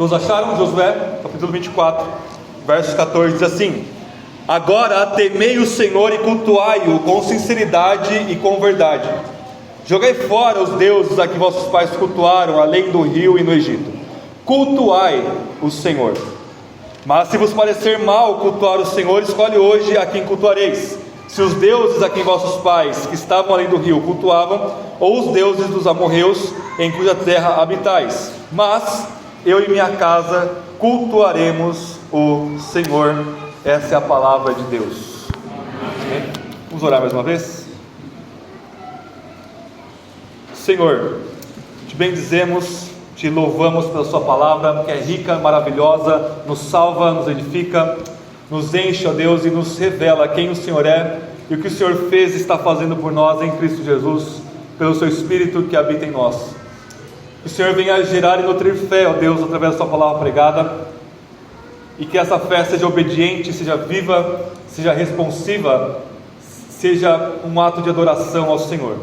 Todos acharam? Josué, capítulo 24, verso 14, diz assim: agora temei o Senhor e cultuai-o com sinceridade e com verdade. Jogai fora os deuses a que vossos pais cultuaram, além do rio e no Egito. Cultuai o Senhor. Mas se vos parecer mal cultuar o Senhor, escolhe hoje a quem cultuareis: se os deuses a quem vossos pais, que estavam além do rio, cultuavam, ou os deuses dos amorreus, em cuja terra habitais. Mas eu e minha casa cultuaremos o Senhor. Essa é a palavra de Deus. Amém? Vamos orar mais uma vez? Senhor, te bendizemos, te louvamos pela sua palavra, que é rica, maravilhosa, nos salva, nos edifica, nos enche, ó Deus, e nos revela quem o Senhor é e o que o Senhor fez e está fazendo por nós em Cristo Jesus, pelo seu Espírito que habita em nós. Que o Senhor venha gerar e nutrir fé, ó Deus, através da sua palavra pregada, e que essa fé seja obediente, seja viva, seja responsiva, seja um ato de adoração ao Senhor.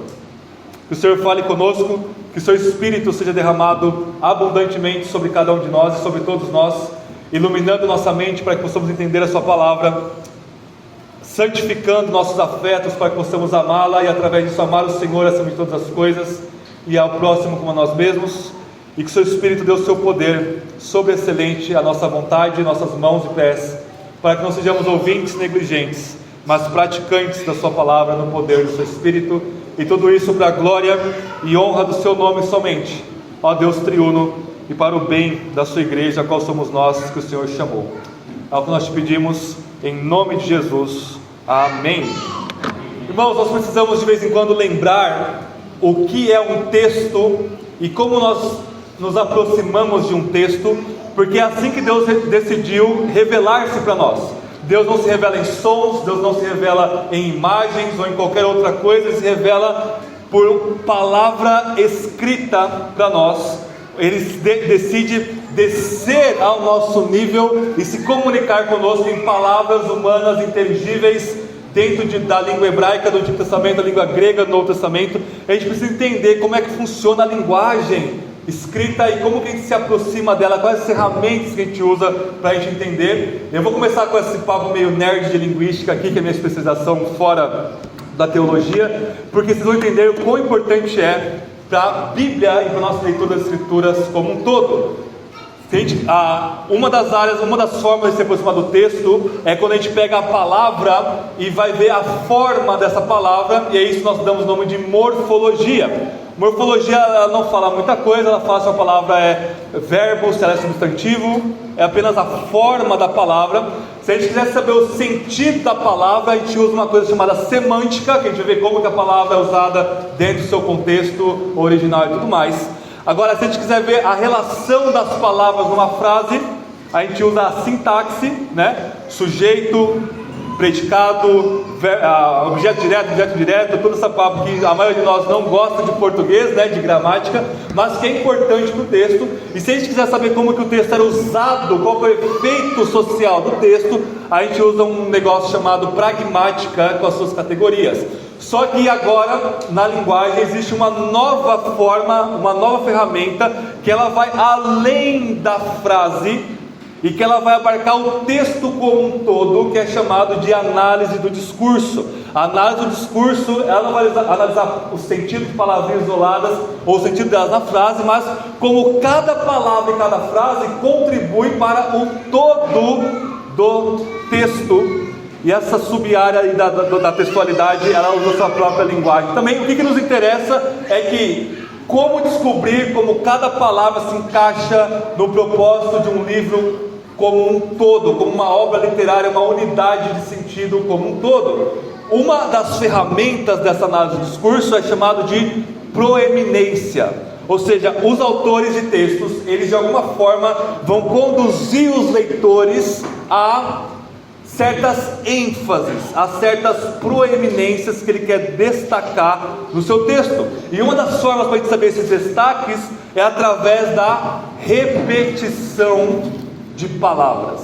Que o Senhor fale conosco, que o seu Espírito seja derramado abundantemente sobre cada um de nós e sobre todos nós, iluminando nossa mente para que possamos entender a sua palavra, santificando nossos afetos para que possamos amá-la e através disso amar o Senhor acima de todas as coisas e ao próximo como a nós mesmos, e que o seu Espírito dê o seu poder sobreexcelente à nossa vontade, nossas mãos e pés, para que não sejamos ouvintes negligentes, mas praticantes da sua palavra no poder do seu Espírito, e tudo isso para a glória e honra do seu nome somente, ó Deus triuno, e para o bem da sua igreja, a qual somos nós que o Senhor chamou. É o que nós te pedimos em nome de Jesus, amém. Irmãos, nós precisamos de vez em quando lembrar o que é um texto e como nós nos aproximamos de um texto, porque é assim que Deus decidiu revelar-se para nós. Deus não se revela em sons, Deus não se revela em imagens ou em qualquer outra coisa, Ele se revela por palavra escrita para nós. Ele decide descer ao nosso nível e se comunicar conosco em palavras humanas inteligíveis, dentro da língua hebraica do Antigo Testamento, da língua grega do Novo Testamento. A gente precisa entender como é que funciona a linguagem escrita e como que a gente se aproxima dela, quais as ferramentas que a gente usa para a gente entender. Eu vou começar com esse papo meio nerd de linguística aqui, que é a minha especialização fora da teologia, porque vocês vão entender o quão importante é para a Bíblia e para a nossa leitura das Escrituras como um todo. Uma das formas de se aproximar do texto é quando a gente pega a palavra e vai ver a forma dessa palavra, e é isso que nós damos o nome de morfologia. Morfologia, ela não fala muita coisa, ela fala se a palavra é verbo, se ela é substantivo, é apenas a forma da palavra. Se a gente quiser saber o sentido da palavra, a gente usa uma coisa chamada semântica, que a gente vai ver como que a palavra é usada dentro do seu contexto original e tudo mais. Agora, se a gente quiser ver a relação das palavras numa frase, a gente usa a sintaxe, né? Sujeito, predicado, objeto direto, toda essa palavra que a maioria de nós não gosta de português, né? De gramática, mas que é importante para o texto. E se a gente quiser saber como que o texto era usado, qual foi o efeito social do texto, a gente usa um negócio chamado pragmática com as suas categorias. Só que agora, na linguagem, existe uma nova forma, uma nova ferramenta, que ela vai além da frase, e que ela vai abarcar o texto como um todo, que é chamado de análise do discurso. A análise do discurso, ela não vai analisar o sentido de palavras isoladas, ou o sentido delas na frase, mas como cada palavra e cada frase contribui para o todo do texto. E essa sub-área aí da textualidade, ela usa a sua própria linguagem. Também o que nos interessa é que como descobrir como cada palavra se encaixa no propósito de um livro como um todo, como uma obra literária, uma unidade de sentido como um todo. Uma das ferramentas dessa análise do discurso é chamado de proeminência. Ou seja, os autores de textos, eles de alguma forma vão conduzir os leitores a certas ênfases, a certas proeminências que ele quer destacar no seu texto. E uma das formas para a gente saber esses destaques é através da repetição de palavras.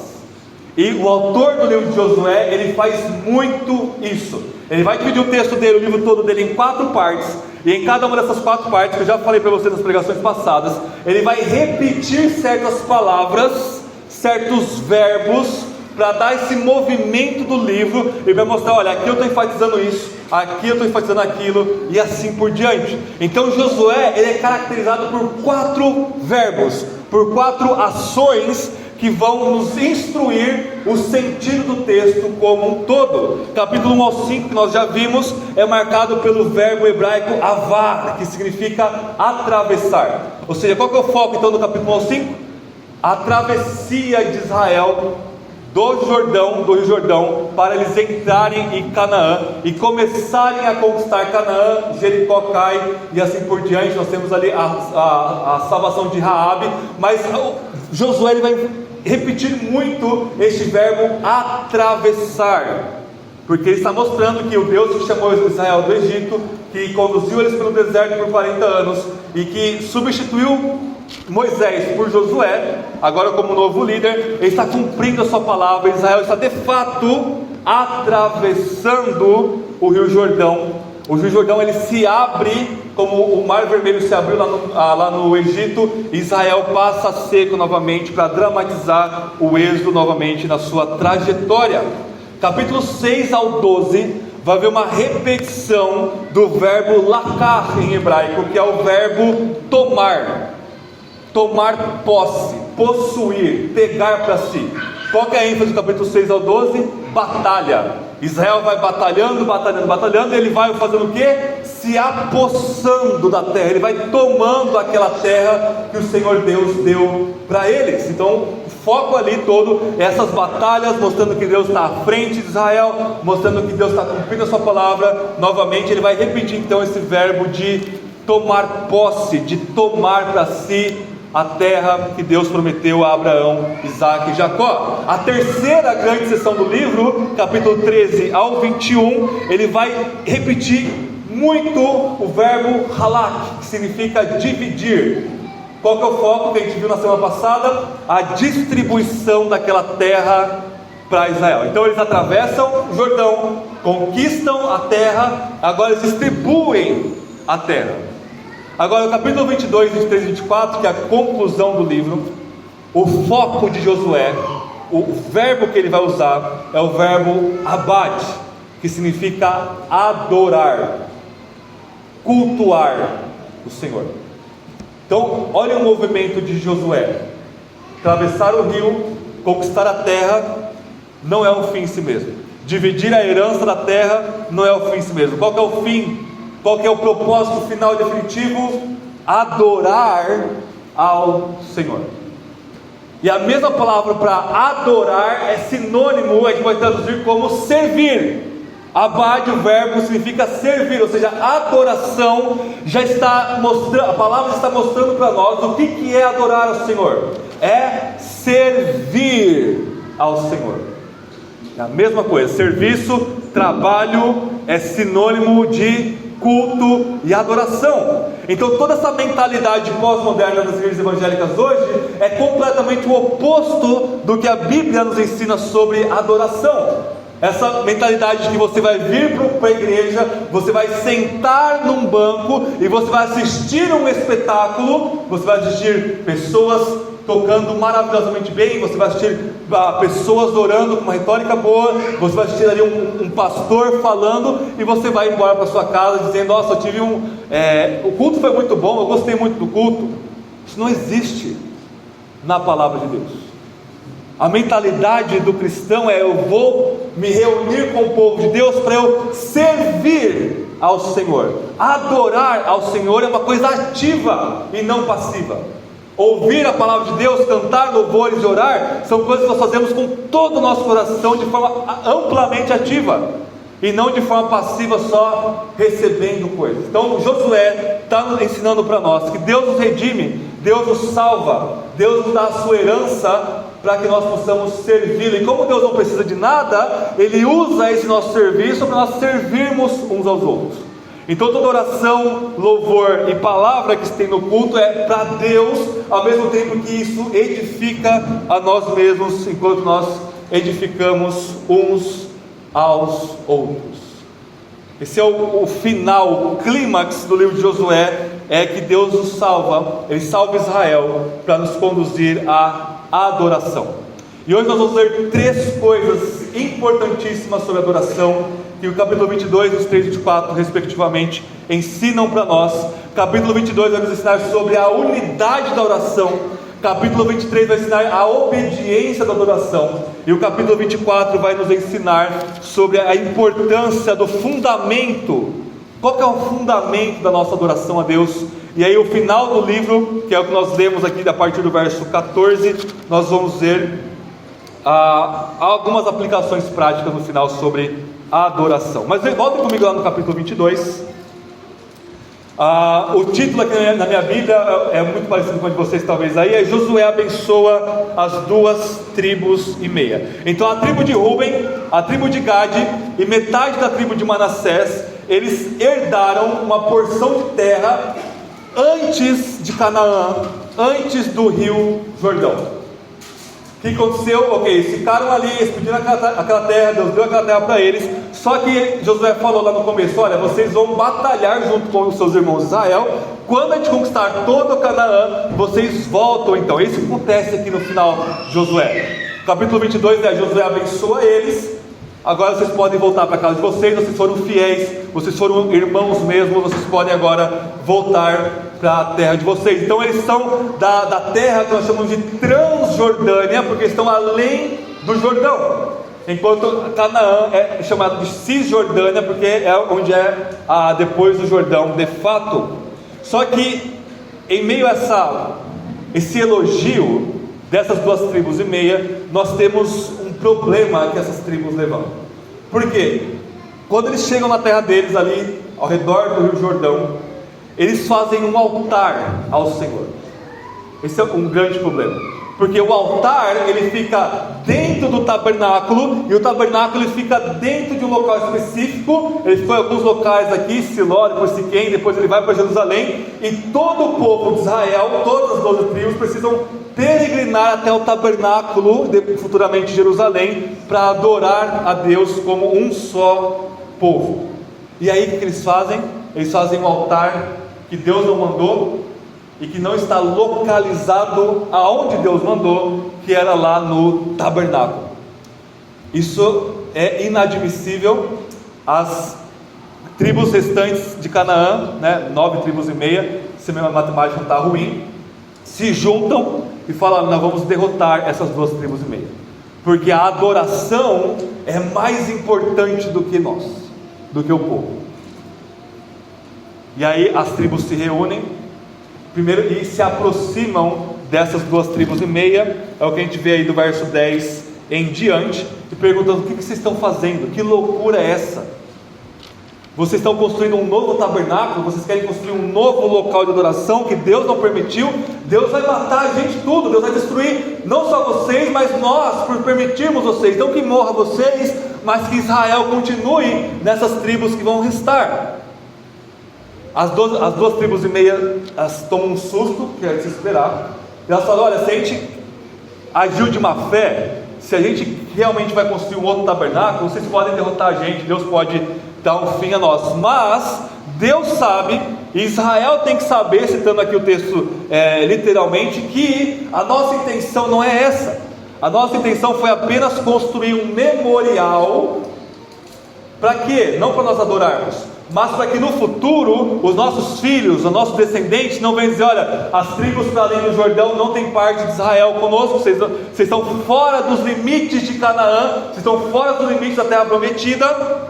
E o autor do livro de Josué, ele faz muito isso. Ele vai dividir o texto dele, o livro todo dele, em 4 partes. E em cada uma dessas 4 partes, que eu já falei para vocês nas pregações passadas, ele vai repetir certas palavras, certos verbos, para dar esse movimento do livro. Ele vai mostrar, olha, aqui eu estou enfatizando isso, aqui eu estou enfatizando aquilo, e assim por diante. Então Josué, ele é caracterizado por 4 verbos, por 4 ações que vão nos instruir o sentido do texto como um todo. Capítulo 1 ao 5, que nós já vimos, é marcado pelo verbo hebraico avar, que significa atravessar. Ou seja, qual que é o foco então do capítulo 1 ao 5? A travessia de Israel do Rio Jordão, para eles entrarem em Canaã e começarem a conquistar Canaã. Jericó cai e assim por diante. Nós temos ali a salvação de Raabe, mas Josué ele vai repetir muito este verbo atravessar, porque ele está mostrando que o Deus que chamou Israel do Egito, que conduziu eles pelo deserto por 40 anos e que substituiu Moisés por Josué, agora como novo líder, ele está cumprindo a sua palavra. Israel está de fato atravessando o Rio Jordão. O Rio Jordão ele se abre, como o Mar Vermelho se abriu lá no Egito. Israel passa seco novamente, para dramatizar o êxodo novamente na sua trajetória. Capítulo 6 ao 12 vai haver uma repetição do verbo lakar em hebraico, que é o verbo tomar posse, possuir, pegar para si. Qual que é a ênfase do capítulo 6 ao 12? Batalha. Israel vai batalhando, e ele vai fazendo o que? Se apossando da terra, ele vai tomando aquela terra que o Senhor Deus deu para eles. Então o foco ali todo é essas batalhas, mostrando que Deus está à frente de Israel, mostrando que Deus está cumprindo a sua palavra. Novamente ele vai repetir então esse verbo de tomar posse, de tomar para si a terra que Deus prometeu a Abraão, Isaque e Jacó. A terceira grande seção do livro, capítulo 13 ao 21, ele vai repetir muito o verbo halak, que significa dividir. Qual que é o foco que a gente viu na semana passada? A distribuição daquela terra para Israel. Então eles atravessam o Jordão, conquistam a terra, agora eles distribuem a terra. Agora, o capítulo 22, 23 e 24, que é a conclusão do livro, o foco de Josué, o verbo que ele vai usar é o verbo abad, que significa adorar, cultuar o Senhor. Então, olha o movimento de Josué: atravessar o rio, conquistar a terra, não é um fim em si mesmo. Dividir a herança da terra não é o fim em si mesmo. Qual que é o fim? Qual que é o propósito final e definitivo? Adorar ao Senhor. E a mesma palavra para adorar é sinônimo, a gente pode traduzir como servir. Abad, o verbo significa servir, ou seja, adoração já está mostrando, a palavra está mostrando para nós o que é adorar ao Senhor. É servir ao Senhor. É a mesma coisa, serviço, trabalho é sinônimo de culto e adoração. Então toda essa mentalidade pós-moderna das igrejas evangélicas hoje é completamente o oposto do que a Bíblia nos ensina sobre adoração. Essa mentalidade de que você vai vir para a igreja, você vai sentar num banco e você vai assistir um espetáculo, você vai assistir pessoas tocando maravilhosamente bem, você vai assistir pessoas orando com uma retórica boa, você vai assistir ali um pastor falando, e você vai embora para sua casa dizendo: nossa, eu tive o culto foi muito bom, eu gostei muito do culto. Isso não existe na palavra de Deus. A mentalidade do cristão é: eu vou me reunir com o povo de Deus para eu servir ao Senhor. Adorar ao Senhor é uma coisa ativa e não passiva. Ouvir a palavra de Deus, cantar louvores e orar são coisas que nós fazemos com todo o nosso coração, de forma amplamente ativa, e não de forma passiva, só recebendo coisas. Então Josué está nos ensinando para nós que Deus nos redime, Deus nos salva, Deus nos dá a sua herança para que nós possamos servi-lo. E como Deus não precisa de nada, Ele usa esse nosso serviço para nós servirmos uns aos outros. Então toda oração, louvor e palavra que se tem no culto é para Deus, ao mesmo tempo que isso edifica a nós mesmos, enquanto nós edificamos uns aos outros. Esse é o final, o clímax do livro de Josué, é que Deus nos salva, Ele salva Israel para nos conduzir à adoração. E hoje nós vamos ler 3 coisas importantíssimas sobre adoração, que o capítulo 22 e os 3 e 24 respectivamente ensinam para nós. Capítulo 22 vai nos ensinar sobre a unidade da oração. Capítulo 23 vai ensinar a obediência da adoração. E o capítulo 24 vai nos ensinar sobre a importância do fundamento. Qual que é o fundamento da nossa adoração a Deus? E aí o final do livro, que é o que nós lemos aqui a partir do verso 14, nós vamos ver algumas aplicações práticas no final sobre a adoração. Mas voltem comigo lá no capítulo 22. O título aqui na minha Bíblia é muito parecido com o de vocês talvez aí, é Josué abençoa as 2 tribos e meia. Então a tribo de Ruben, a tribo de Gade e metade da tribo de Manassés, eles herdaram uma porção de terra antes de Canaã, antes do rio Jordão. O que aconteceu? Ok, eles ficaram ali, eles pediram aquela terra, Deus deu aquela terra para eles. Só que Josué falou lá no começo: olha, vocês vão batalhar junto com os seus irmãos de Israel. Quando a gente conquistar todo o Canaã, vocês voltam então. Isso acontece aqui no final de Josué. Capítulo 22 Josué abençoa eles. Agora vocês podem voltar para a casa de vocês. Vocês foram fiéis, vocês foram irmãos mesmo. Vocês podem agora voltar para a terra de vocês. Então eles são da terra que nós chamamos de Transjordânia, porque estão além do Jordão. Enquanto Canaã é chamado de Cisjordânia, porque é onde é depois do Jordão de fato. Só que em meio a esse elogio dessas 2 tribos e meia, nós temos um problema que essas tribos levantam. Por quê? Quando eles chegam na terra deles ali, ao redor do rio Jordão, eles fazem um altar ao Senhor. Esse é um grande problema, porque o altar ele fica dentro do tabernáculo, e o tabernáculo ele fica dentro de um local específico. Ele foi em alguns locais aqui, Siló, depois Siquém, depois ele vai para Jerusalém, e todo o povo de Israel, todas as 12 tribos precisam peregrinar até o tabernáculo, futuramente Jerusalém, para adorar a Deus como um só povo. E aí o que eles fazem? Eles fazem um altar que Deus não mandou, e que não está localizado aonde Deus mandou, que era lá no tabernáculo. Isso é inadmissível. As tribos restantes de Canaã, 9 tribos e meia, se a minha matemática não está ruim, se juntam e falam: nós vamos derrotar essas 2 tribos e meia, porque a adoração é mais importante do que nós, do que o povo. E aí as tribos se reúnem primeiro e se aproximam dessas 2 tribos e meia, é o que a gente vê aí do verso 10 em diante, e perguntando: o que vocês estão fazendo? Que loucura é essa? Vocês estão construindo um novo tabernáculo? Vocês querem construir um novo local de adoração que Deus não permitiu? Deus vai matar a gente tudo, Deus vai destruir não só vocês, mas nós, por permitirmos vocês. Não que morra vocês, mas que Israel continue nessas tribos que vão restar. As 2 tribos e meia, elas tomam um susto, que é de se esperar, e elas falam: olha, se a gente agiu de má fé, se a gente realmente vai construir um outro tabernáculo, vocês podem derrotar a gente, Deus pode dar um fim a nós. Mas Deus sabe, e Israel tem que saber, citando aqui o texto literalmente, que a nossa intenção não é essa. A nossa intenção foi apenas construir um memorial. Para quê? Não para nós adorarmos, mas para que no futuro os nossos filhos, os nossos descendentes não venham dizer: olha, as tribos para além do Jordão não tem parte de Israel conosco, vocês estão fora dos limites de Canaã, vocês estão fora dos limites da terra prometida,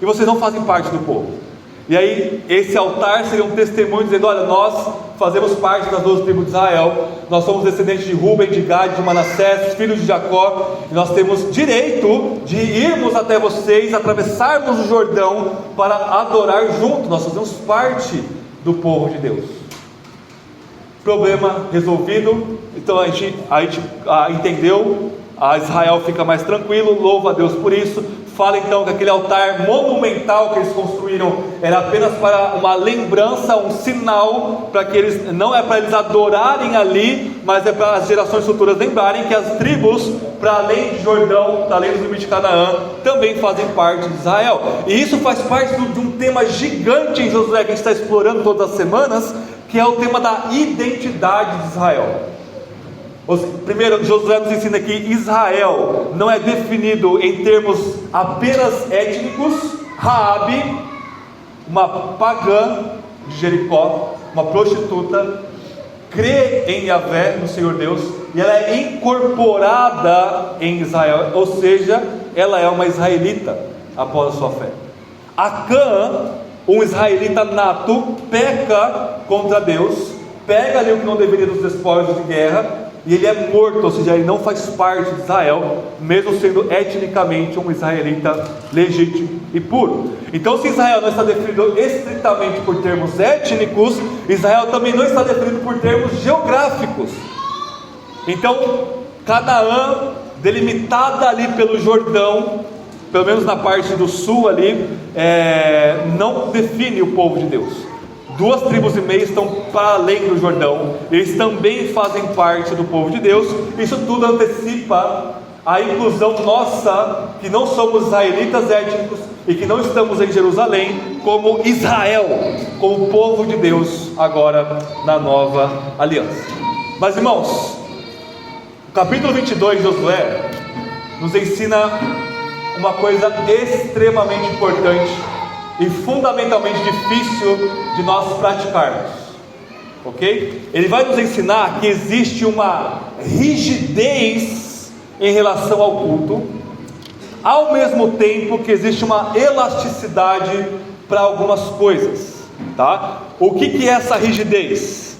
e vocês não fazem parte do povo. E aí esse altar seria um testemunho dizendo: olha, nós fazemos parte das 12 tribos de Israel, nós somos descendentes de Ruben, de Gade, de Manassés, filhos de Jacó, e nós temos direito de irmos até vocês, atravessarmos o Jordão para adorar junto. Nós fazemos parte do povo de Deus. Problema resolvido. Então a gente entendeu, a Israel fica mais tranquilo, louva a Deus por isso. fala então que aquele altar monumental que eles construíram era apenas para uma lembrança, um sinal, para que eles, não é para eles adorarem ali, mas é para as gerações futuras lembrarem que as tribos, para além de Jordão, para além do limite de Canaã, também fazem parte de Israel. E isso faz parte de um tema gigante em Josué que a gente está explorando todas as semanas, que é o tema da identidade de Israel. Primeiro, Josué nos ensina que Israel não é definido em termos apenas étnicos. Raabe, uma pagã de Jericó, uma prostituta, crê em Yahvé, no Senhor Deus, e ela é incorporada em Israel, ou seja, ela é uma israelita após a sua fé. Acã, um israelita nato, peca contra Deus, pega ali o que não deveria dos despojos de guerra, e ele é morto, ou seja, ele não faz parte de Israel, mesmo sendo etnicamente um israelita legítimo e puro. Então, se Israel não está definido estritamente por termos étnicos, Israel também não está definido por termos geográficos. Então, Canaã, delimitada ali pelo Jordão, pelo menos na parte do sul ali, não define o povo de Deus. 2,5 tribos estão para além do Jordão, eles também fazem parte do povo de Deus. Isso tudo antecipa a inclusão nossa, que não somos israelitas étnicos e que não estamos em Jerusalém, como Israel, como povo de Deus, agora na nova aliança. Mas irmãos, o capítulo 22 de Josué nos ensina uma coisa extremamente importante e fundamentalmente difícil de nós praticarmos, ok? Ele vai nos ensinar que existe uma rigidez em relação ao culto, ao mesmo tempo que existe uma elasticidade para algumas coisas, tá? O que é essa rigidez?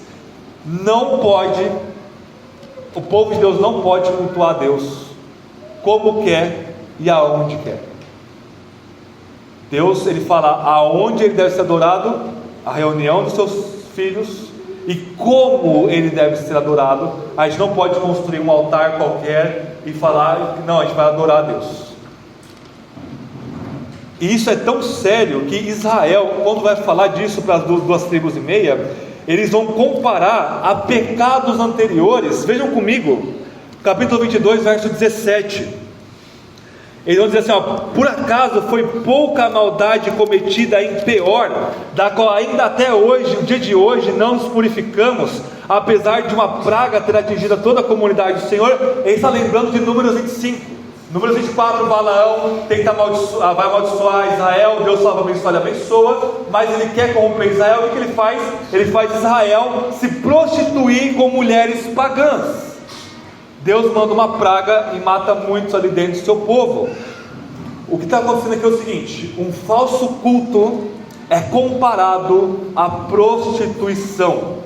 O povo de Deus não pode cultuar a Deus como quer e aonde quer. Deus, ele fala aonde ele deve ser adorado, a reunião dos seus filhos, e como ele deve ser adorado. A gente não pode construir um altar qualquer e falar, não, a gente vai adorar a Deus. E isso é tão sério que Israel, quando vai falar disso para as 2,5 tribos, eles vão comparar a pecados anteriores. Vejam comigo, capítulo 22, verso 17. Eles vão dizer assim, por acaso foi pouca maldade cometida em Peor, da qual ainda até hoje, o dia de hoje, não nos purificamos, apesar de uma praga ter atingido toda a comunidade do Senhor. Ele está lembrando de Números 25, Números 24, Balaão tenta vai amaldiçoar Israel, Deus salva, abençoa, ele abençoa, mas ele quer corromper Israel. O que ele faz? Ele faz Israel se prostituir com mulheres pagãs. Deus manda uma praga e mata muitos ali dentro do seu povo. O que está acontecendo aqui é o seguinte: um falso culto é comparado à prostituição.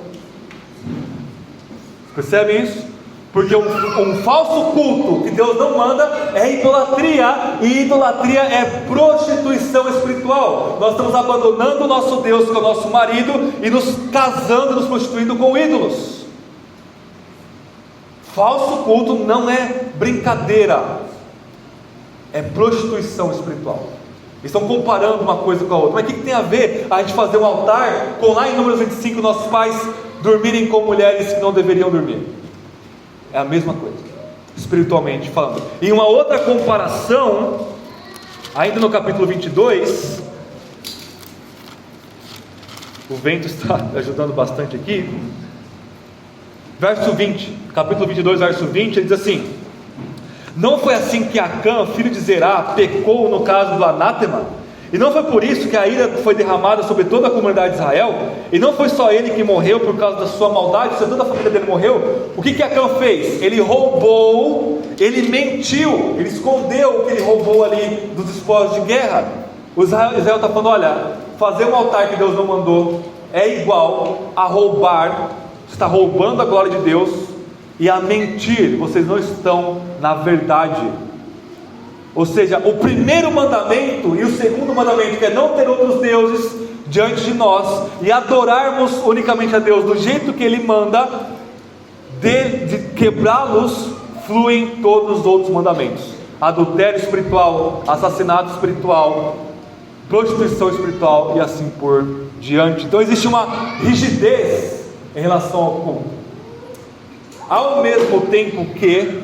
Percebe isso? Porque um falso culto que Deus não manda é idolatria, e idolatria é prostituição espiritual. Nós estamos abandonando o nosso Deus, que é o nosso marido, e nos casando, nos prostituindo com ídolos. Falso culto não é brincadeira, é prostituição espiritual. Eles estão comparando uma coisa com a outra. Mas o que tem a ver a gente fazer um altar com lá em Números 25 nossos pais dormirem com mulheres que não deveriam dormir? É a mesma coisa, espiritualmente falando. E uma outra comparação, ainda no capítulo 22, o vento está ajudando bastante aqui. Verso 20, capítulo 22, verso 20, ele diz assim: não foi assim que Acã, filho de Zerá, pecou no caso do anátema? E não foi por isso que a ira foi derramada sobre toda a comunidade de Israel? E não foi só ele que morreu por causa da sua maldade, toda a família dele morreu? O que Acã fez? Ele roubou, ele mentiu, ele escondeu o que ele roubou ali dos despojos de guerra. O Israel está falando, olha, fazer um altar que Deus não mandou é igual a roubar. Está roubando a glória de Deus e a mentir. Vocês não estão na verdade. Ou seja, o primeiro mandamento e o segundo mandamento, que é não ter outros deuses diante de nós e adorarmos unicamente a Deus do jeito que Ele manda, de quebrá-los fluem todos os outros mandamentos. adultério espiritual, assassinato espiritual, prostituição espiritual e assim por diante. Então existe uma rigidez em relação ao culto, ao mesmo tempo que,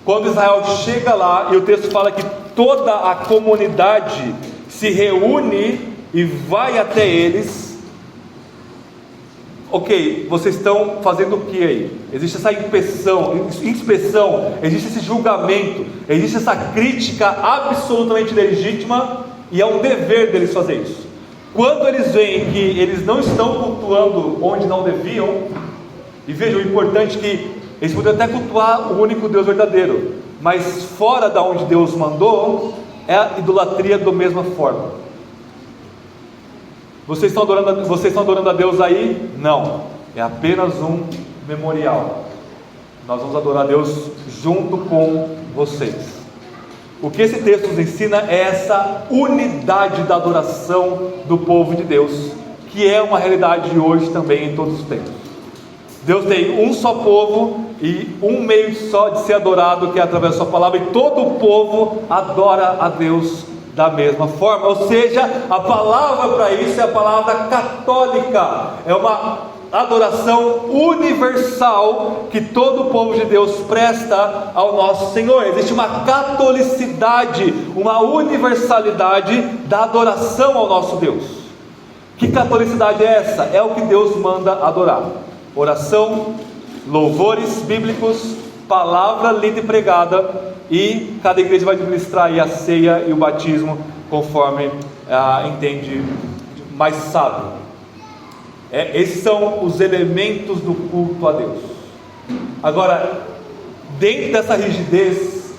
quando Israel chega lá, e o texto fala que toda a comunidade se reúne e vai até eles. Ok, vocês estão fazendo o que aí? Existe essa inspeção, existe esse julgamento, existe essa crítica absolutamente legítima, e é um dever deles fazer isso. Quando eles veem que eles não estão cultuando onde não deviam, e vejam, o importante é que eles poderiam até cultuar o único Deus verdadeiro, mas fora da onde Deus mandou, é a idolatria da mesma forma. Vocês estão adorando a Deus aí? Não, é apenas um memorial. Nós vamos adorar a Deus junto com vocês. O que esse texto nos ensina é essa unidade da adoração do povo de Deus, que é uma realidade de hoje também em todos os tempos. Deus tem um só povo e um meio só de ser adorado, que é através da sua palavra, e todo o povo adora a Deus da mesma forma. Ou seja, a palavra para isso é a palavra católica, é uma adoração universal que todo o povo de Deus presta ao nosso Senhor. Existe uma catolicidade, uma universalidade da adoração ao nosso Deus. Que catolicidade é essa? É o que Deus manda adorar: oração, louvores bíblicos, palavra lida e pregada, e cada igreja vai administrar aí a ceia e o batismo conforme entende mais sábio. Esses são os elementos do culto a Deus. Agora, dentro dessa rigidez,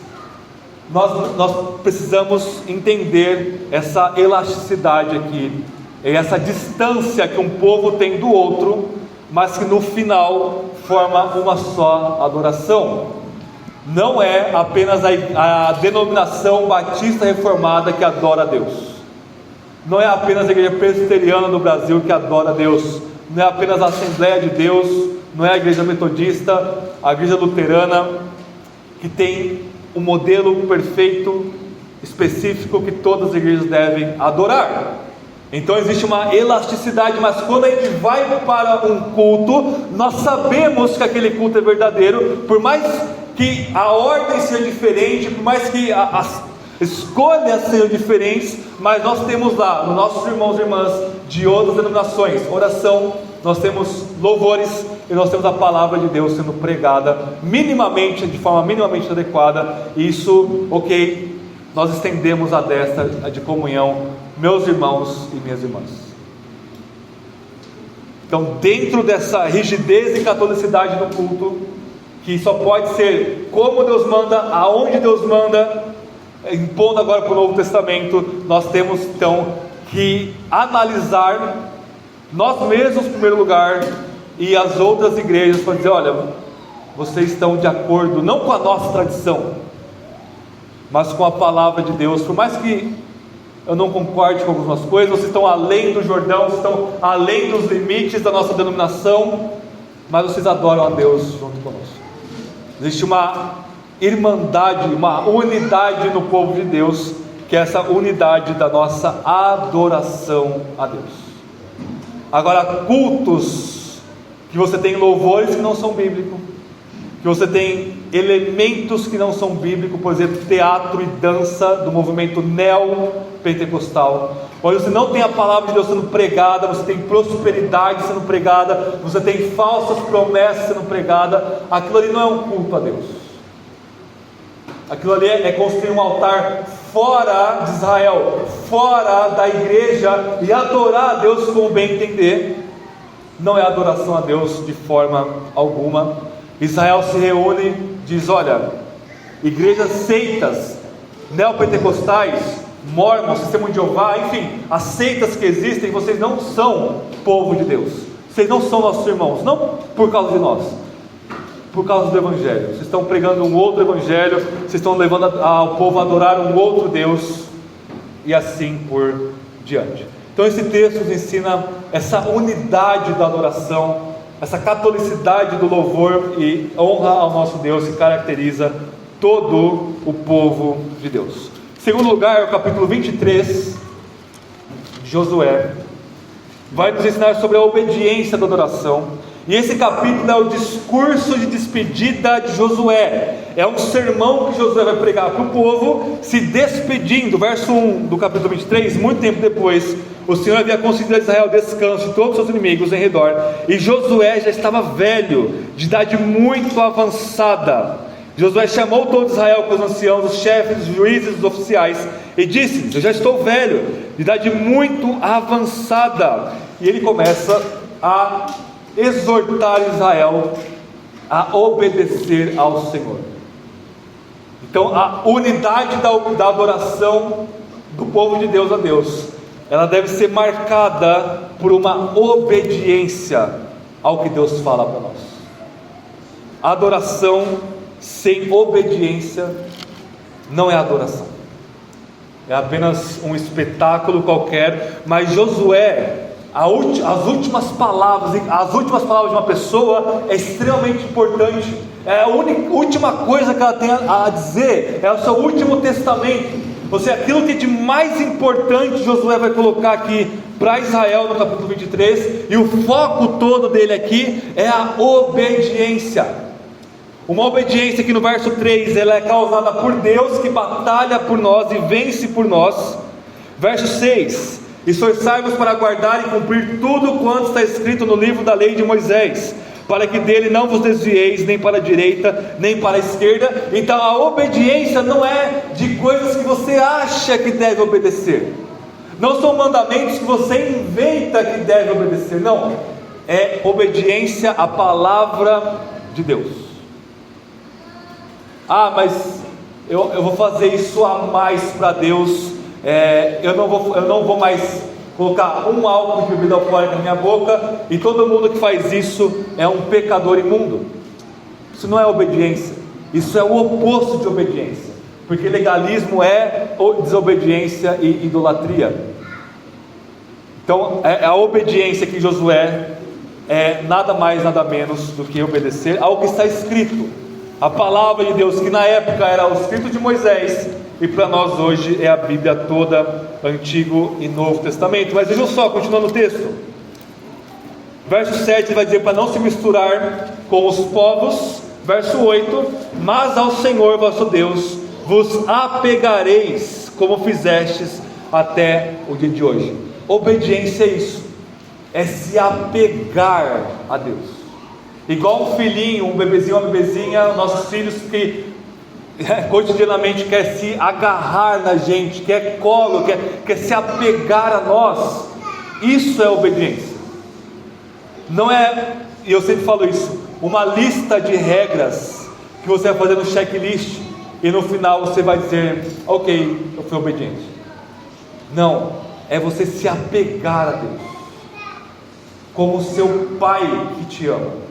nós precisamos entender essa elasticidade aqui, essa distância que um povo tem do outro, mas que no final forma uma só adoração. Não é apenas a denominação batista reformada que adora a Deus, não é apenas a igreja presbiteriana no Brasil que adora a Deus, não é apenas a Assembleia de Deus, não é a igreja metodista, a igreja luterana, que tem um modelo perfeito, específico, que todas as igrejas devem adorar. Então existe uma elasticidade, mas quando a gente vai para um culto, nós sabemos que aquele culto é verdadeiro, por mais que a ordem seja diferente, por mais que as escolhas sejam diferentes, mas nós temos lá, nos nossos irmãos e irmãs de outras denominações, oração, nós temos louvores, e nós temos a palavra de Deus sendo pregada minimamente, de forma minimamente adequada. Isso, ok, nós estendemos a destra de comunhão, meus irmãos e minhas irmãs. Então, dentro dessa rigidez e catolicidade do culto, que só pode ser como Deus manda, aonde Deus manda, impondo agora para o Novo Testamento, nós temos então que analisar nós mesmos em primeiro lugar, e as outras igrejas, para dizer: olha, vocês estão de acordo não com a nossa tradição, mas com a palavra de Deus. Por mais que eu não concorde com algumas coisas, vocês estão além do Jordão, vocês estão além dos limites da nossa denominação, mas vocês adoram a Deus junto conosco. Existe uma irmandade, uma unidade no povo de Deus, que é essa unidade da nossa adoração a Deus. Agora, cultos que você tem louvores que não são bíblicos, que você tem elementos que não são bíblicos, por exemplo, teatro e dança do movimento neopentecostal, onde você não tem a palavra de Deus sendo pregada, você tem prosperidade sendo pregada, você tem falsas promessas sendo pregadas. Aquilo ali não é um culto a Deus. Aquilo ali é construir um altar fora de Israel, fora da igreja, e adorar a Deus como bem entender. Não é adoração a Deus de forma alguma. Israel se reúne, diz: olha, igrejas seitas, neopentecostais, mormons, sistema de Jeová, enfim, as seitas que existem, vocês não são povo de Deus, vocês não são nossos irmãos, não por causa de nós, por causa do Evangelho. Vocês estão pregando um outro Evangelho, vocês estão levando ao povo a adorar um outro Deus, e assim por diante. Então esse texto nos ensina essa unidade da adoração, essa catolicidade do louvor e honra ao nosso Deus que caracteriza todo o povo de Deus. Em segundo lugar, o capítulo 23 de Josué vai nos ensinar sobre a obediência da adoração. E esse capítulo é o discurso de despedida de Josué. É um sermão que Josué vai pregar para o povo, se despedindo. Verso 1 do capítulo 23, muito tempo depois, o Senhor havia concedido a Israel descanso de todos os seus inimigos em redor, e Josué já estava velho, de idade muito avançada. Josué chamou todo Israel, com os anciãos, os chefes, os juízes, os oficiais, e disse-lhes: eu já estou velho, de idade muito avançada. E ele começa a exortar Israel a obedecer ao Senhor. Então a unidade da adoração do povo de Deus a Deus, ela deve ser marcada por uma obediência ao que Deus fala para nós. A adoração sem obediência não é adoração, é apenas um espetáculo qualquer. Mas Josué, as últimas palavras de uma pessoa é extremamente importante. É a última coisa que ela tem a dizer, é o seu último testamento. Ou seja, aquilo que é de mais importante Josué vai colocar aqui para Israel no capítulo 23, e o foco todo dele aqui é a obediência. Uma obediência que no verso 3 ela é causada por Deus, que batalha por nós e vence por nós. Verso 6: esforçai-vos para guardar e cumprir tudo quanto está escrito no livro da lei de Moisés, para que dele não vos desvieis nem para a direita, nem para a esquerda. Então a obediência não é de coisas que você acha que deve obedecer, não são mandamentos que você inventa que deve obedecer, não, é obediência à palavra de Deus. Ah, mas eu vou fazer isso a mais para Deus, eu não vou mais colocar um álcool de bebida alcoólica na minha boca, e todo mundo que faz isso é um pecador imundo. Isso não é obediência, isso é o oposto de obediência, porque legalismo é desobediência e idolatria. Então a obediência que Josué é nada mais nada menos do que obedecer ao que está escrito, a palavra de Deus, que na época era o escrito de Moisés, e para nós hoje é a Bíblia toda, Antigo e Novo Testamento. Mas vejam só, continuando o texto, verso 7 ele vai dizer para não se misturar com os povos. Verso 8: mas ao Senhor vosso Deus vos apegareis, como fizestes até o dia de hoje. Obediência é isso, é se apegar a Deus. Igual um filhinho, um bebezinho, uma bebezinha, nossos filhos que cotidianamente quer se agarrar na gente, quer colo, quer se apegar a nós. Isso é obediência. Não é, e eu sempre falo isso, uma lista de regras que você vai fazer no checklist e no final você vai dizer: ok, eu fui obediente. Não, é você se apegar a Deus, como seu pai que te ama,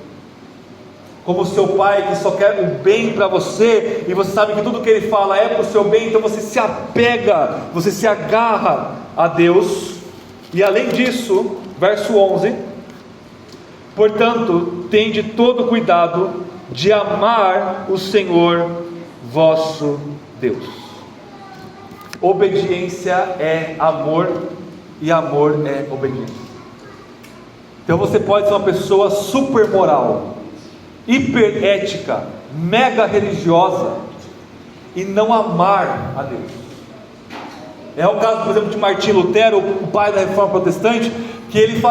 como seu pai que só quer o bem para você, e você sabe que tudo que ele fala é para o seu bem, então você se apega, você se agarra a Deus. E além disso, verso 11: portanto, tende todo cuidado de amar o Senhor vosso Deus. Obediência é amor, e amor é obediência. Então você pode ser uma pessoa super moral, hiper ética, mega religiosa, e não amar a Deus. É o caso, por exemplo, de Martim Lutero, o pai da Reforma Protestante, que ele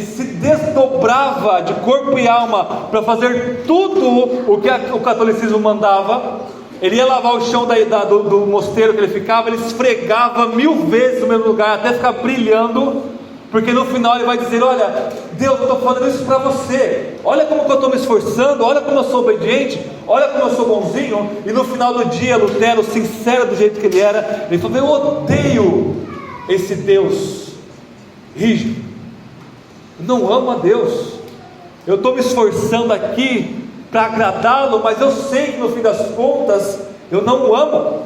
se desdobrava de corpo e alma para fazer tudo o que o catolicismo mandava. Ele ia lavar o chão do mosteiro que ele ficava, ele esfregava 1000 vezes no mesmo lugar, até ficar brilhando, porque no final ele vai dizer: olha, Deus, eu estou fazendo isso para você, olha como que eu estou me esforçando, olha como eu sou obediente, olha como eu sou bonzinho. E no final do dia, Lutero, sincero do jeito que ele era, ele falou: eu odeio esse Deus rígido, eu não amo a Deus, eu estou me esforçando aqui para agradá-lo, mas eu sei que no fim das contas eu não o amo,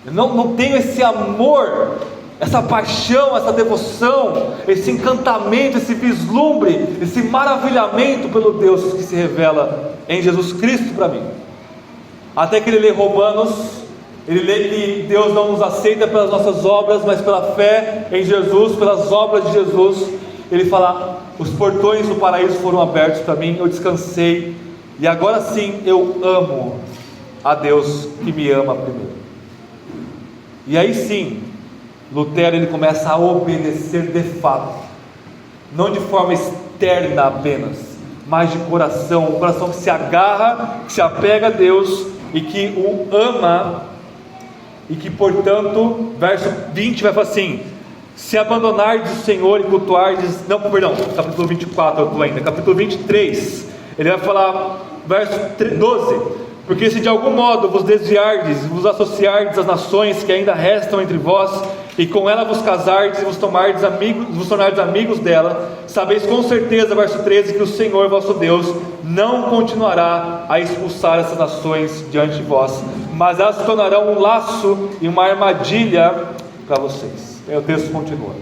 eu não tenho esse amor, essa paixão, essa devoção, esse encantamento, esse vislumbre, esse maravilhamento pelo Deus que se revela em Jesus Cristo para mim. até que ele lê Romanos, ele lê que Deus não nos aceita pelas nossas obras, mas pela fé em Jesus, pelas obras de Jesus. Ele fala: os portões do paraíso foram abertos para mim, eu descansei, e agora sim eu amo a Deus que me ama primeiro. E aí sim, Lutero ele começa a obedecer de fato, não de forma externa apenas, mas de coração, um coração que se agarra, que se apega a Deus e que o ama, e que portanto, verso 20 vai falar assim: se abandonardes o Senhor e cultuardes, não, perdão, capítulo 24 eu estou ainda, capítulo 23, ele vai falar, verso 12: porque se de algum modo vos desviardes, vos associardes às nações que ainda restam entre vós, e com ela vos casardes e vos tornardes amigos dela, sabeis com certeza, verso 13, que o Senhor vosso Deus não continuará a expulsar essas nações diante de vós, mas elas se tornarão um laço e uma armadilha para vocês. Aí o texto continua.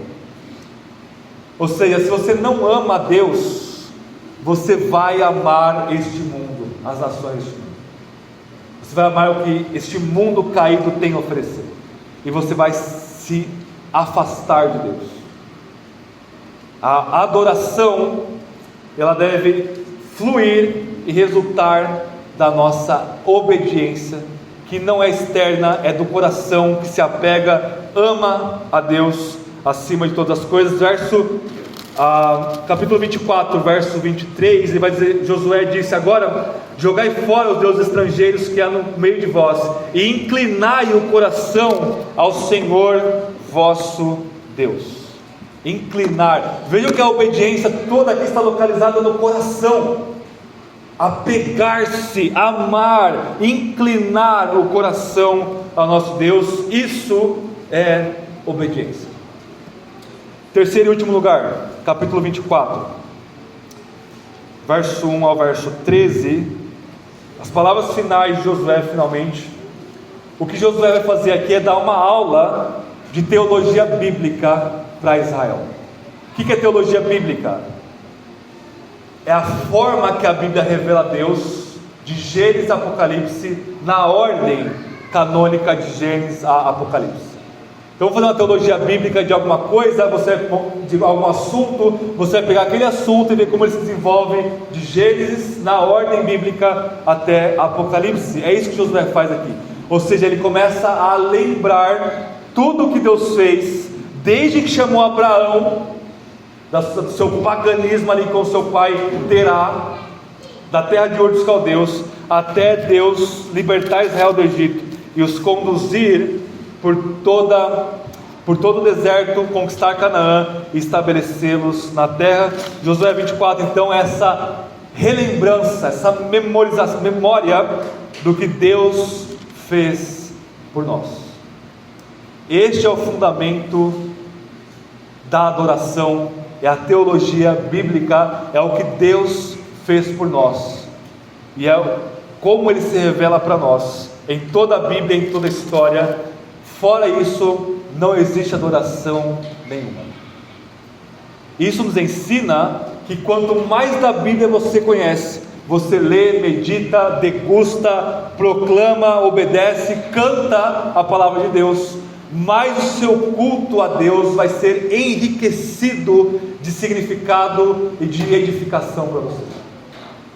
Ou seja, se você não ama a Deus, você vai amar este mundo, as nações deste mundo. Você vai amar o que este mundo caído tem a oferecer, e você vai se afastar de Deus. A adoração, ela deve fluir e resultar da nossa obediência, que não é externa, é do coração, que se apega, ama a Deus acima de todas as coisas. Capítulo 24, verso 23, ele vai dizer: Josué disse: agora jogai fora os deuses estrangeiros que há no meio de vós, e inclinai o coração ao Senhor vosso Deus. Inclinar, vejam que a obediência toda aqui está localizada no coração. Apegar-se, amar, inclinar o coração ao nosso Deus, isso é obediência. Terceiro e último lugar, capítulo 24, verso 1 ao verso 13, as palavras finais de Josué. Finalmente, o que Josué vai fazer aqui é dar uma aula de teologia bíblica para Israel. O que é teologia bíblica? É a forma que a Bíblia revela a Deus, de Gênesis a Apocalipse, na ordem canônica de Gênesis a Apocalipse. Então, vou fazer uma teologia bíblica de alguma coisa, de algum assunto, você vai pegar aquele assunto e ver como ele se desenvolve de Gênesis, na ordem bíblica, até Apocalipse. É isso que Josué faz aqui. Ou seja, ele começa a lembrar tudo o que Deus fez, desde que chamou Abraão do seu paganismo ali com seu pai Terá, da terra de Ur dos Caldeus, até Deus libertar Israel do Egito e os conduzir por todo o deserto, conquistar Canaã e estabelecê-los na terra. Josué 24, então, essa relembrança, essa memória do que Deus fez por nós. Este é o fundamento da adoração, é a teologia bíblica, é o que Deus fez por nós, e é como Ele se revela para nós, em toda a Bíblia, em toda a história. Fora isso, não existe adoração nenhuma. Isso nos ensina que quanto mais da Bíblia você conhece, você lê, medita, degusta, proclama, obedece, canta a palavra de Deus, mais o seu culto a Deus vai ser enriquecido de significado e de edificação para você.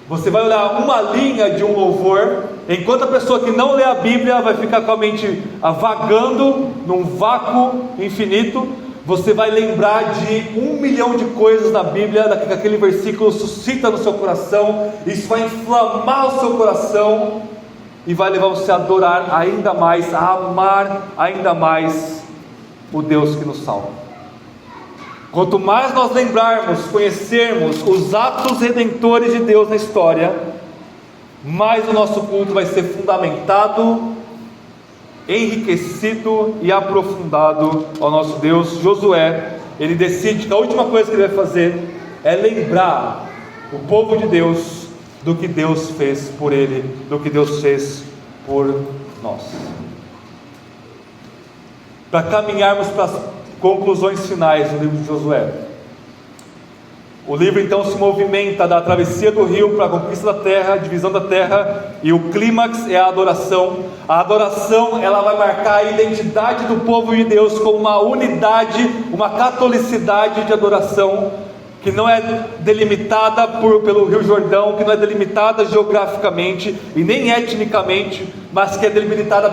Você vai olhar uma linha de um louvor, enquanto a pessoa que não lê a Bíblia vai ficar com a mente vagando num vácuo infinito. Você vai lembrar de 1 milhão de coisas na Bíblia, que aquele versículo suscita no seu coração. Isso vai inflamar o seu coração e vai levar você a adorar ainda mais, a amar ainda mais o Deus que nos salva. Quanto mais nós lembrarmos, conhecermos os atos redentores de Deus na história, mais o nosso culto vai ser fundamentado, enriquecido e aprofundado ao nosso Deus. Josué, ele decide que a última coisa que ele vai fazer é lembrar o povo de Deus do que Deus fez por ele, do que Deus fez por nós. Para caminharmos para as conclusões finais do livro de Josué, O livro então se movimenta da travessia do rio para a conquista da terra, a divisão da terra, e o clímax é a adoração. A adoração, ela vai marcar a identidade do povo de Deus como uma unidade, uma catolicidade de adoração, que não é delimitada pelo Rio Jordão, que não é delimitada geograficamente e nem etnicamente, mas que é delimitada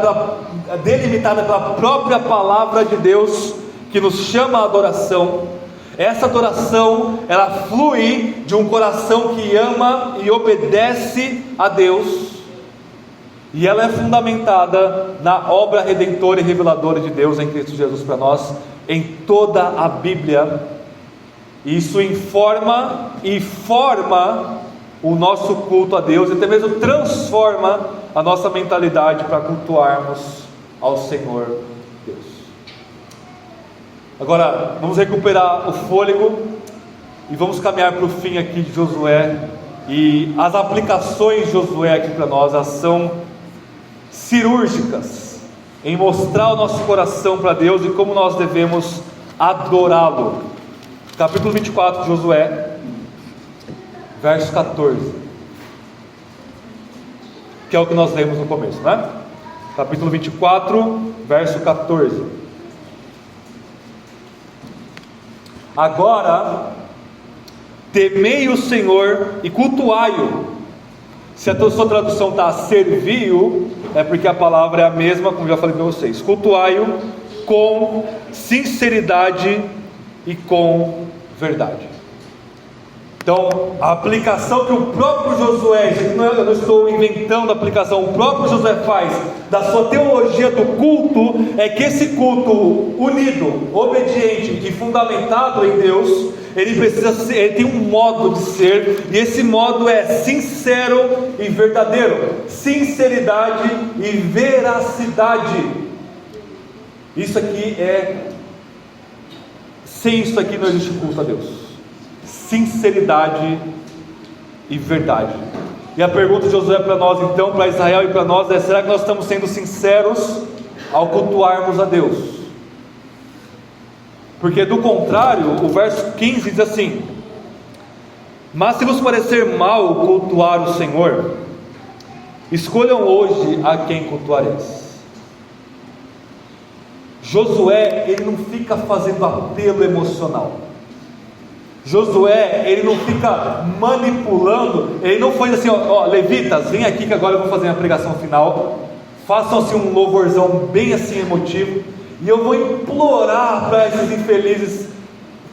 pela própria palavra de Deus, que nos chama à adoração. Essa adoração, ela flui de um coração que ama e obedece a Deus, e ela é fundamentada na obra redentora e reveladora de Deus em Cristo Jesus para nós, em toda a Bíblia. Isso informa e forma o nosso culto a Deus, e até mesmo transforma a nossa mentalidade para cultuarmos ao Senhor Deus. Agora, vamos recuperar o fôlego e vamos caminhar para o fim aqui de Josué. E as aplicações de Josué aqui para nós, elas são cirúrgicas em mostrar o nosso coração para Deus e como nós devemos adorá-lo. Capítulo 24 de Josué, verso 14, que é o que nós lemos no começo, né? Capítulo 24, verso 14. Agora, temei o Senhor e cultuai-o. Se a sua tradução está servi-o, é porque a palavra é a mesma, como já falei para vocês. Cultuai-o com sinceridade e com verdade. Então, a aplicação que o próprio Josué, eu não estou inventando a aplicação, o próprio Josué faz da sua teologia do culto, é que esse culto unido, obediente e fundamentado em Deus, ele tem um modo de ser, e esse modo é sincero e verdadeiro, sinceridade e veracidade. Isso aqui sem isso aqui não existe culto a Deus. Sinceridade e verdade. E a pergunta de Josué para nós então, para Israel e para nós é: será que nós estamos sendo sinceros ao cultuarmos a Deus? Porque do contrário, o verso 15 diz assim: mas se vos parecer mal cultuar o Senhor, escolham hoje a quem cultuareis. Josué, ele não fica fazendo apelo emocional. Josué, ele não fica manipulando, ele não foi assim, ó, levitas, vem aqui que agora eu vou fazer a pregação final, façam assim um louvorzão bem assim emotivo, e eu vou implorar para esses infelizes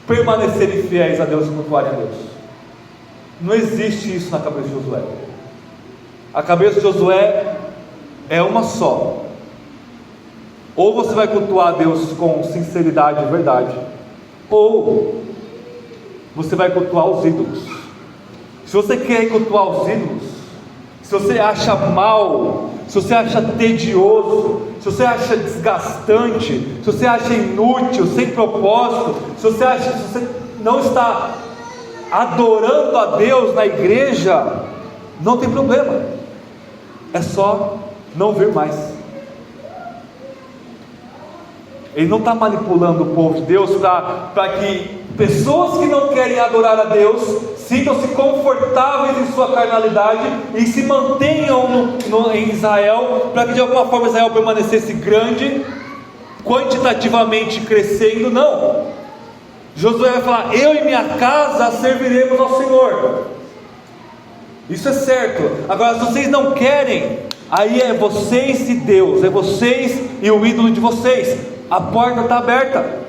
permanecerem fiéis a Deus e cultuarem a Deus. Não existe isso na cabeça de Josué. A cabeça de Josué é uma só: ou você vai cultuar a Deus com sinceridade e verdade, ou você vai cultuar os ídolos. Se você quer cultuar os ídolos, se você acha mal, se você acha tedioso, se você acha desgastante, se você acha inútil, sem propósito, se você não está adorando a Deus na igreja, não tem problema, é só não vir mais. Ele não está manipulando o povo de Deus para que pessoas que não querem adorar a Deus sintam-se confortáveis em sua carnalidade e se mantenham em Israel, para que de alguma forma Israel permanecesse grande, quantitativamente crescendo. Não, Josué vai falar: eu e minha casa serviremos ao Senhor. Isso é certo. Agora, se vocês não querem, aí é vocês e Deus, é vocês e o ídolo de vocês. A porta está aberta.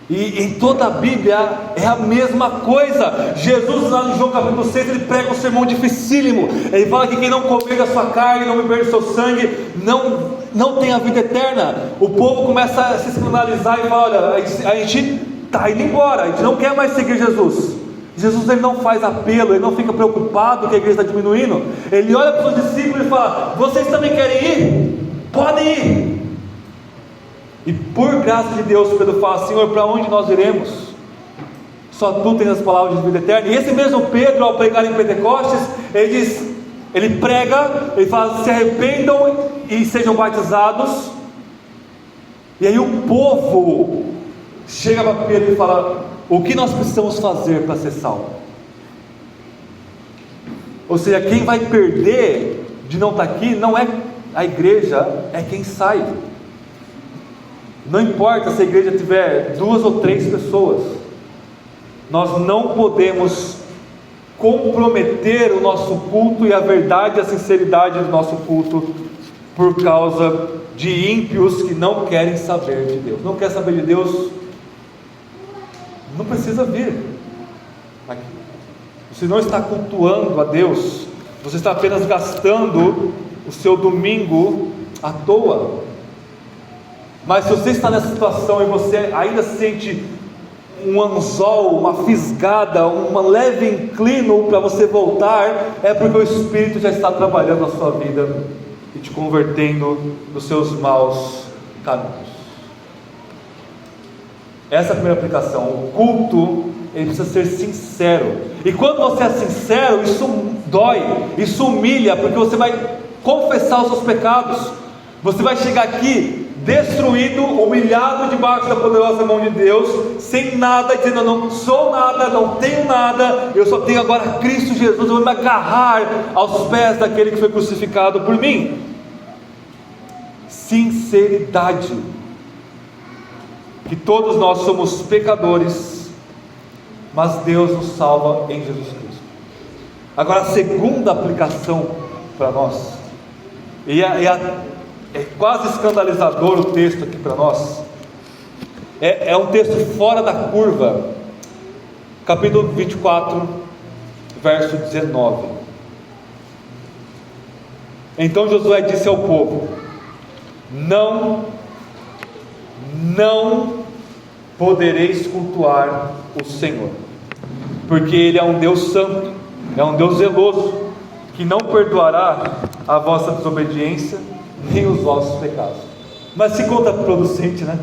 E em toda a Bíblia é a mesma coisa. Jesus, lá no João capítulo 6, ele prega um sermão dificílimo. Ele fala que quem não comer da sua carne, não beber do seu sangue, não tem a vida eterna. O povo começa a se escandalizar e fala: olha, a gente está indo embora, a gente não quer mais seguir Jesus. Jesus, ele não faz apelo, ele não fica preocupado que a igreja está diminuindo. Ele olha para os seus discípulos e fala: vocês também querem ir? Podem ir. E por graça de Deus, Pedro fala: Senhor, para onde nós iremos? Só tu tens as palavras de vida eterna. E esse mesmo Pedro, ao pregar em Pentecostes, ele prega, ele fala: se arrependam e sejam batizados. E aí o povo chega para Pedro e fala: o que nós precisamos fazer para ser salvo? Ou seja, quem vai perder de não estar aqui não é a igreja, é quem sai. Não importa se a igreja tiver 2 ou 3 pessoas, nós não podemos comprometer o nosso culto e a verdade e a sinceridade do nosso culto por causa de ímpios que não querem saber de Deus. Não quer saber de Deus, não precisa vir aqui. Você não está cultuando a Deus, você está apenas gastando o seu domingo à toa. Mas se você está nessa situação e você ainda sente um anzol, uma fisgada, um leve inclino para você voltar, é porque o Espírito já está trabalhando na sua vida e te convertendo dos seus maus caminhos. Essa é a primeira aplicação. O culto, ele precisa ser sincero, e quando você é sincero, isso dói, isso humilha, porque você vai confessar os seus pecados, você vai chegar aqui destruído, humilhado debaixo da poderosa mão de Deus, sem nada, dizendo: eu não sou nada, não tenho nada, eu só tenho agora Cristo Jesus, eu vou me agarrar aos pés daquele que foi crucificado por mim. Sinceridade, que todos nós somos pecadores, mas Deus nos salva em Jesus Cristo. Agora, a segunda aplicação para nós, é quase escandalizador o texto aqui para nós, é um texto fora da curva, capítulo 24, verso 19. Então Josué disse ao povo: não podereis cultuar o Senhor, porque Ele é um Deus santo, é um Deus zeloso, que não perdoará a vossa desobediência, nem os vossos pecados. Mas se contraproducente, né?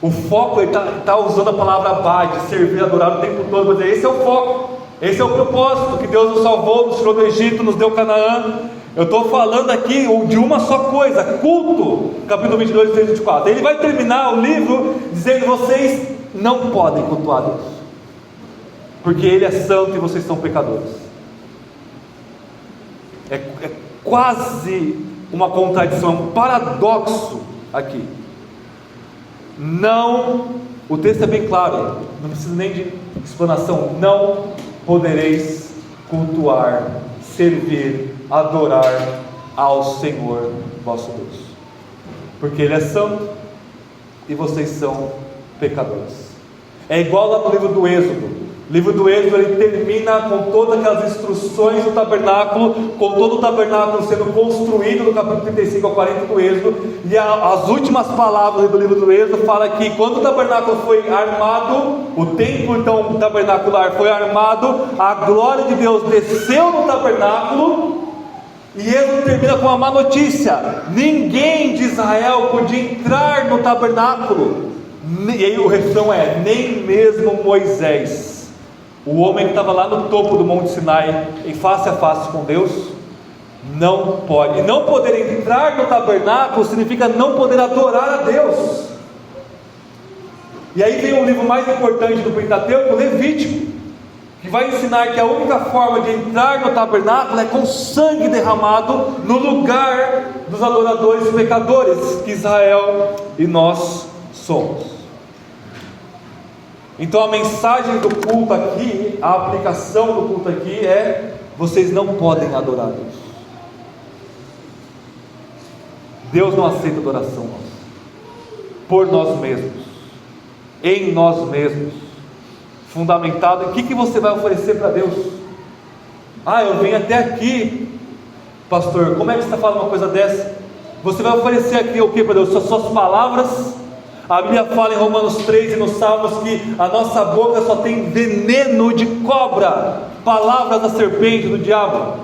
O foco, ele está usando a palavra abade, servir, adorar o tempo todo, mas esse é o foco, esse é o propósito, que Deus nos salvou, nos tirou do Egito, nos deu Canaã. Eu estou falando aqui de uma só coisa: culto, capítulo 22, 3 e 24. Ele vai terminar o livro dizendo: vocês não podem cultuar Deus, porque Ele é santo e vocês são pecadores. É quase uma contradição, um paradoxo aqui. Não, o texto é bem claro, não precisa nem de explanação: não podereis cultuar, servir, adorar ao Senhor vosso Deus, porque Ele é santo e vocês são pecadores. É igual lá no livro do Êxodo. O livro do Êxodo, ele termina com todas aquelas instruções do tabernáculo, com todo o tabernáculo sendo construído, no capítulo 35 ao 40 do Êxodo, e as últimas palavras do livro do Êxodo fala que quando o tabernáculo foi armado, o templo então tabernacular foi armado, a glória de Deus desceu no tabernáculo, e Êxodo termina com uma má notícia: ninguém de Israel podia entrar no tabernáculo. E aí o refrão é: nem mesmo Moisés, o homem que estava lá no topo do Monte Sinai, em face a face com Deus, não pode. E não poder entrar no tabernáculo significa não poder adorar a Deus. E aí vem o livro mais importante do Pentateuco, Levítico, que vai ensinar que a única forma de entrar no tabernáculo é com sangue derramado no lugar dos adoradores pecadores que Israel e nós somos. Então a mensagem do culto aqui, a aplicação do culto aqui é: vocês não podem adorar Deus. Deus não aceita adoração nossa, por nós mesmos, em nós mesmos, fundamentado em que você vai oferecer para Deus. Eu venho até aqui, pastor, como é que você está falando uma coisa dessa? Você vai oferecer aqui o que para Deus? Suas palavras? A Bíblia fala em Romanos 3 e nos Salmos que a nossa boca só tem veneno de cobra, palavras da serpente, do diabo.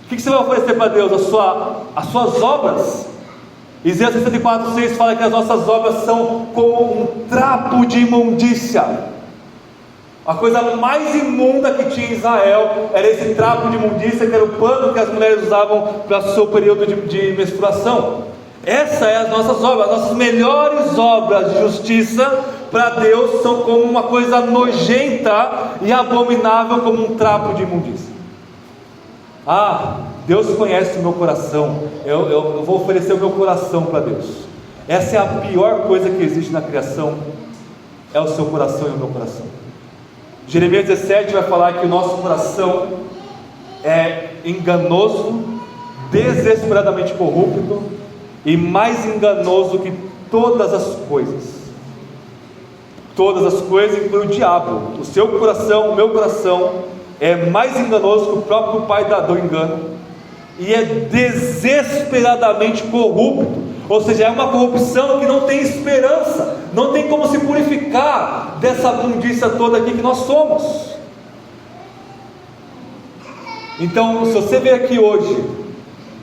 O que você vai oferecer para Deus? As suas obras. Isaías 64:6 fala que as nossas obras são como um trapo de imundícia. A coisa mais imunda que tinha em Israel era esse trapo de imundícia, que era o pano que as mulheres usavam para o seu período de menstruação. Essas são as nossas obras, as nossas melhores obras de justiça para Deus são como uma coisa nojenta e abominável, como um trapo de imundícia. Deus conhece o meu coração, eu vou oferecer o meu coração para Deus. Essa é a pior coisa que existe na criação, é o seu coração e o meu coração. Jeremias 17 vai falar que o nosso coração é enganoso, desesperadamente corrupto e mais enganoso que todas as coisas. Todas as coisas, inclui o diabo. O seu coração, o meu coração é mais enganoso que o próprio pai do engano e é desesperadamente corrupto. Ou seja, é uma corrupção que não tem esperança, não tem como se purificar dessa imundícia toda aqui que nós somos. Então, se você veio aqui hoje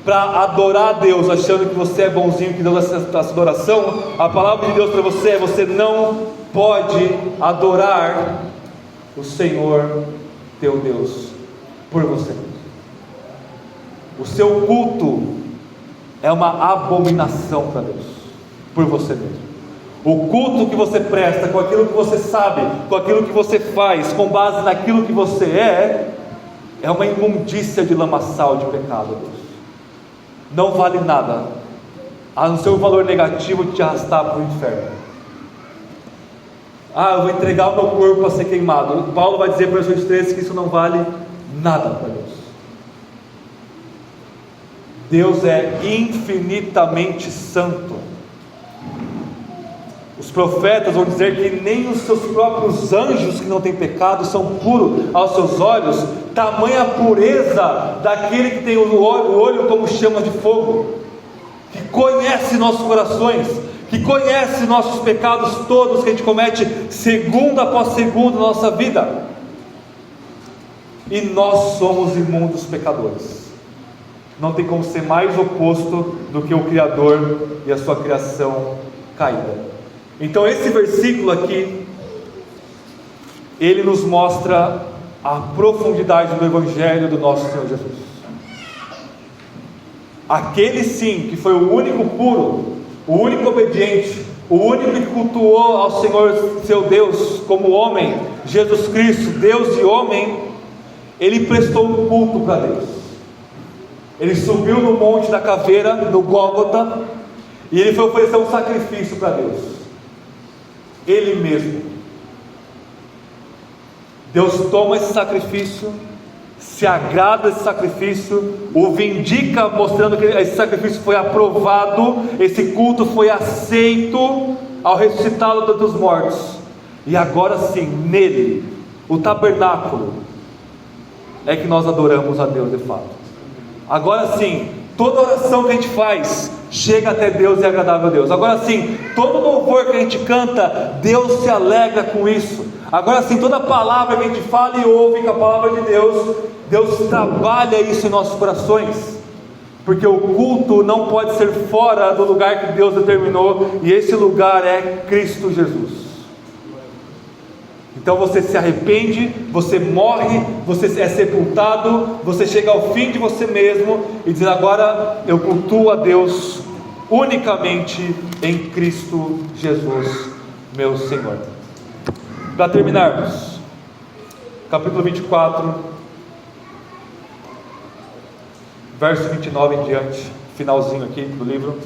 para adorar a Deus, achando que você é bonzinho, que Deus aceita essa adoração, a palavra de Deus para você é: você não pode adorar o Senhor teu Deus por você. O seu culto é uma abominação para Deus, por você mesmo. O culto que você presta, com aquilo que você sabe, com aquilo que você faz, com base naquilo que você é uma imundícia de lamaçal de pecado, Deus. Não vale nada, a não ser um valor negativo de te arrastar para o inferno. Eu vou entregar o meu corpo para ser queimado. Paulo vai dizer para os 23 que isso não vale nada para Deus. Deus é infinitamente santo. Os profetas vão dizer que nem os seus próprios anjos, que não têm pecado, são puros aos seus olhos. Tamanha pureza daquele que tem o olho como chama de fogo, que conhece nossos corações, que conhece nossos pecados todos que a gente comete segundo após segundo na nossa vida. E nós somos imundos pecadores. Não tem como ser mais oposto do que o Criador e a sua criação caída. Então esse versículo aqui, ele nos mostra a profundidade do Evangelho do nosso Senhor Jesus. Aquele sim, que foi o único puro, o único obediente, o único que cultuou ao Senhor seu Deus como homem, Jesus Cristo, Deus e homem, ele prestou um culto para Deus. Ele subiu no monte da caveira, no Gólgota, e ele foi oferecer um sacrifício para Deus, ele mesmo. Deus toma esse sacrifício, se agrada desse sacrifício, o vindica, mostrando que esse sacrifício foi aprovado, esse culto foi aceito ao ressuscitá-lo dos mortos. E agora sim, nele, o tabernáculo, é que nós adoramos a Deus de fato. Agora sim, toda oração que a gente faz chega até Deus e é agradável a Deus. Agora sim, todo louvor que a gente canta, Deus se alegra com isso. Agora sim, toda palavra que a gente fala e ouve com a palavra de Deus, Deus trabalha isso em nossos corações, porque o culto não pode ser fora do lugar que Deus determinou, e esse lugar é Cristo Jesus. Então você se arrepende, você morre, você é sepultado, você chega ao fim de você mesmo e diz: agora eu cultuo a Deus unicamente em Cristo Jesus, meu Senhor. Para terminarmos, capítulo 24, verso 29 em diante, finalzinho aqui do livro.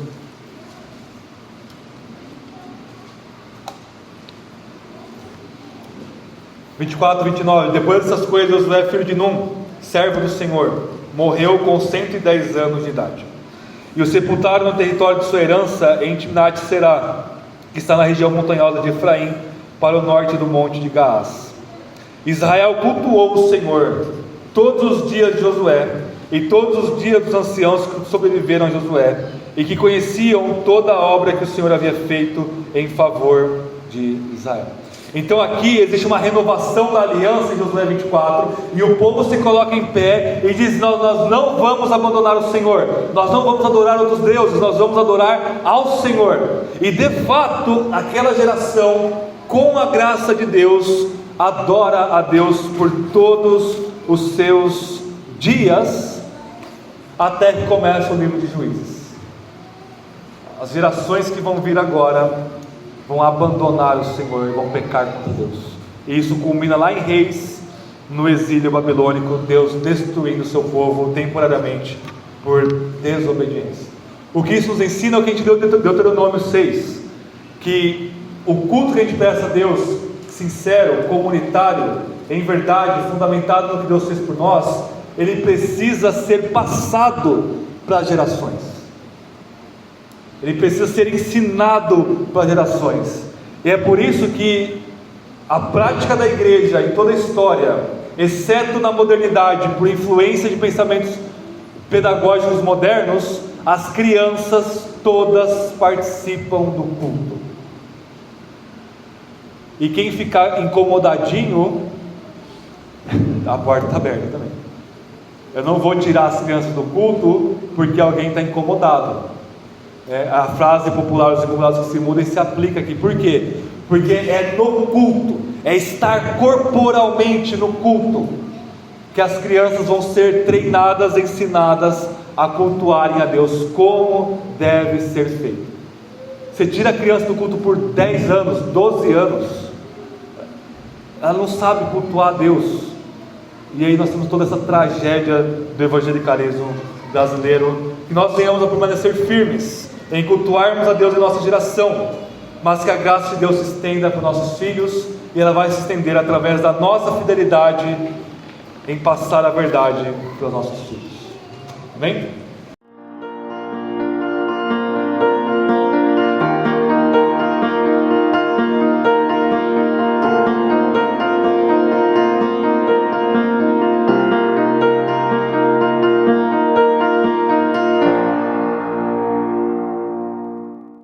(24 e 29) Depois dessas coisas, Josué, filho de Num, servo do Senhor, morreu com 110 anos de idade, e o sepultaram no território de sua herança em Timnat-Será, que está na região montanhosa de Efraim, para o norte do monte de Gaás. Israel cultuou o Senhor todos os dias de Josué e todos os dias dos anciãos que sobreviveram a Josué e que conheciam toda a obra que o Senhor havia feito em favor de Israel. Então aqui existe uma renovação da aliança em Josué 24, e o povo se coloca em pé e diz: nós não vamos abandonar o Senhor, nós não vamos adorar outros deuses, nós vamos adorar ao Senhor. E de fato, aquela geração, com a graça de Deus, adora a Deus por todos os seus dias, até que começa o livro de Juízes. As gerações que vão vir agora vão abandonar o Senhor e vão pecar contra Deus. E isso culmina lá em Reis, no exílio babilônico, Deus destruindo o seu povo temporariamente por desobediência. O que isso nos ensina é o que a gente deu em Deuteronômio 6, que o culto que a gente presta a Deus, sincero, comunitário, em verdade, fundamentado no que Deus fez por nós, ele precisa ser passado para as gerações. Ele precisa ser ensinado para as gerações. E é por isso que a prática da igreja em toda a história, exceto na modernidade, por influência de pensamentos pedagógicos modernos, as crianças todas participam do culto. E quem ficar incomodadinho, a porta está aberta também. Eu não vou tirar as crianças do culto porque alguém está incomodado. A frase popular, os incomodados que se mudam, se aplica aqui. Por quê? Porque é no culto, é estar corporalmente no culto, que as crianças vão ser treinadas, ensinadas a cultuarem a Deus como deve ser feito. Você tira a criança do culto por 10 anos, 12 anos, ela não sabe cultuar a Deus. E aí nós temos toda essa tragédia do evangelicalismo brasileiro. Que nós venhamos a permanecer firmes em cultuarmos a Deus em nossa geração, mas que a graça de Deus se estenda para os nossos filhos, e ela vai se estender através da nossa fidelidade em passar a verdade para os nossos filhos. Amém?